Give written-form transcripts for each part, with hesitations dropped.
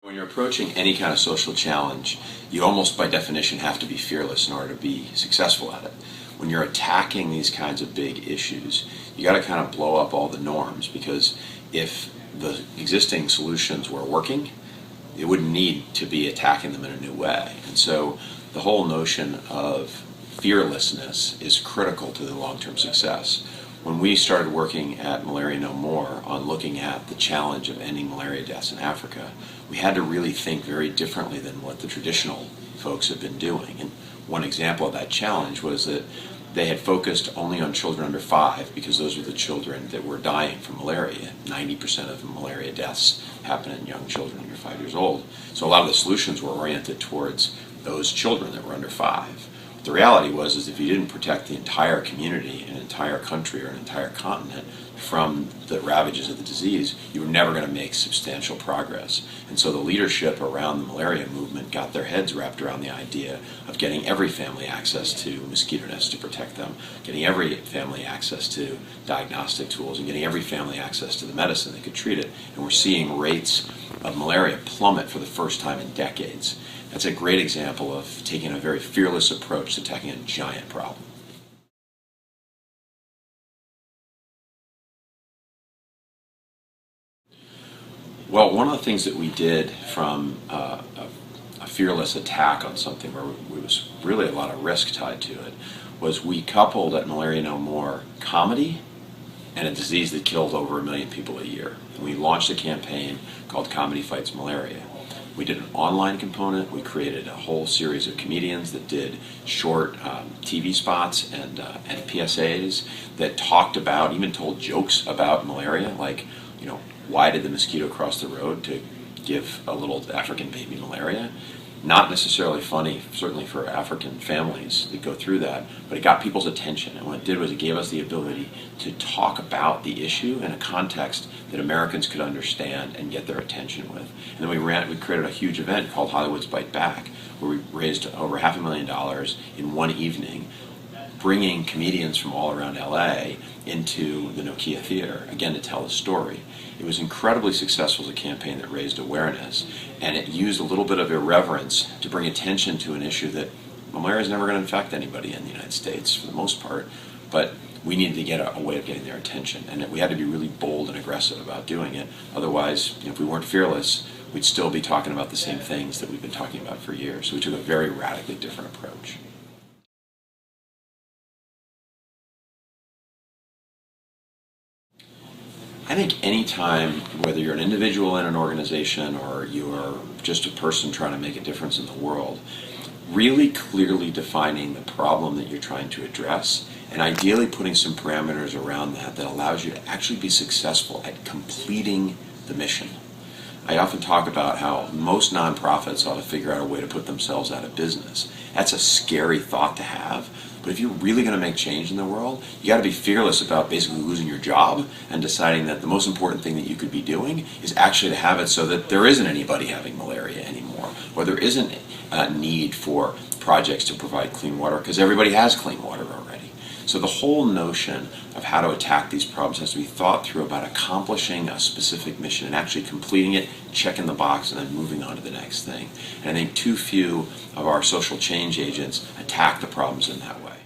When you're approaching any kind of social challenge, you almost by definition have to be fearless in order to be successful at it. When you're attacking these kinds of big issues, you got to kind of blow up all the norms, because if the existing solutions were working, it wouldn't need to be attacking them in a new way. And so the whole notion of fearlessness is critical to the long-term success. When we started working at Malaria No More on looking at the challenge of ending malaria deaths in Africa, we had to really think very differently than what the traditional folks had been doing. And one example of that challenge was that they had focused only on children under 5 because those were the children that were dying from malaria. 90% of malaria deaths happen in young children under 5 years old. So a lot of the solutions were oriented towards those children that were under 5. The reality was is if you didn't protect the entire community, an entire country, or an entire continent from the ravages of the disease, you were never going to make substantial progress. And so the leadership around the malaria movement got their heads wrapped around the idea of getting every family access to mosquito nets to protect them, getting every family access to diagnostic tools, and getting every family access to the medicine that could treat it. And we're seeing rates of malaria plummet for the first time in decades. That's a great example of taking a very fearless approach to tackling a giant problem. Well, one of the things that we did from a fearless attack on something where there was really a lot of risk tied to it was we coupled at Malaria No More comedy and a disease that killed over 1 million people a year. And we launched a campaign called Comedy Fights Malaria. We did an online component. We created a whole series of comedians that did short TV spots and PSAs that talked about, even told jokes about malaria, like, why did the mosquito cross the road to give a little African baby malaria? Not necessarily funny, certainly for African families that go through that, but it got people's attention. And what it did was it gave us the ability to talk about the issue in a context that Americans could understand and get their attention with. And then we created a huge event called Hollywood's Bite Back, where we raised over $500,000 in one evening, bringing comedians from all around LA into the Nokia Theater, again, to tell the story. It was incredibly successful as a campaign that raised awareness, and it used a little bit of irreverence to bring attention to an issue that malaria is never going to infect anybody in the United States for the most part, but we needed to get a way of getting their attention, and we had to be really bold and aggressive about doing it. Otherwise, if we weren't fearless, we'd still be talking about the same things that we've been talking about for years. So we took a very radically different approach. I think any time, whether you're an individual in an organization or you're just a person trying to make a difference in the world, really clearly defining the problem that you're trying to address and ideally putting some parameters around that allows you to actually be successful at completing the mission. I often talk about how most nonprofits ought to figure out a way to put themselves out of business. That's a scary thought to have, but if you're really going to make change in the world, you got to be fearless about basically losing your job and deciding that the most important thing that you could be doing is actually to have it so that there isn't anybody having malaria anymore, or there isn't a need for projects to provide clean water because everybody has clean water already. So the whole notion of how to attack these problems has to be thought through about accomplishing a specific mission and actually completing it, checking the box, and then moving on to the next thing. And I think too few of our social change agents attack the problems in that way.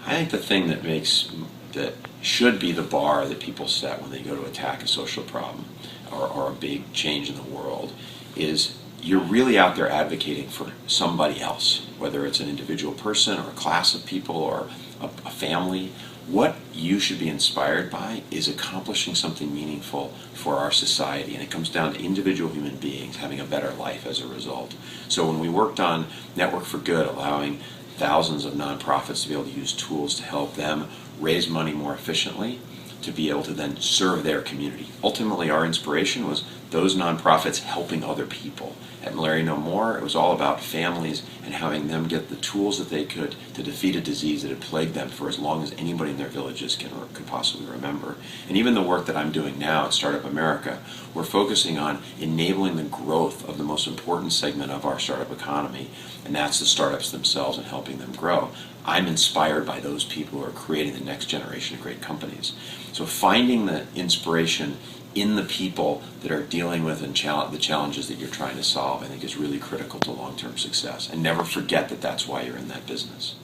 I think the thing that should be the bar that people set when they go to attack a social problem or a big change in the world is you're really out there advocating for somebody else, whether it's an individual person or a class of people or a family. What you should be inspired by is accomplishing something meaningful for our society, and it comes down to individual human beings having a better life as a result. So when we worked on Network for Good, allowing thousands of nonprofits to be able to use tools to help them raise money more efficiently, to be able to then serve their community. Ultimately, our inspiration was those nonprofits helping other people. At Malaria No More, it was all about families and having them get the tools that they could to defeat a disease that had plagued them for as long as anybody in their villages could possibly remember. And even the work that I'm doing now at Startup America, we're focusing on enabling the growth of the most important segment of our startup economy, and that's the startups themselves and helping them grow. I'm inspired by those people who are creating the next generation of great companies. So finding the inspiration in the people that are dealing with the challenges that you're trying to solve, I think is really critical to long-term success. And never forget that that's why you're in that business.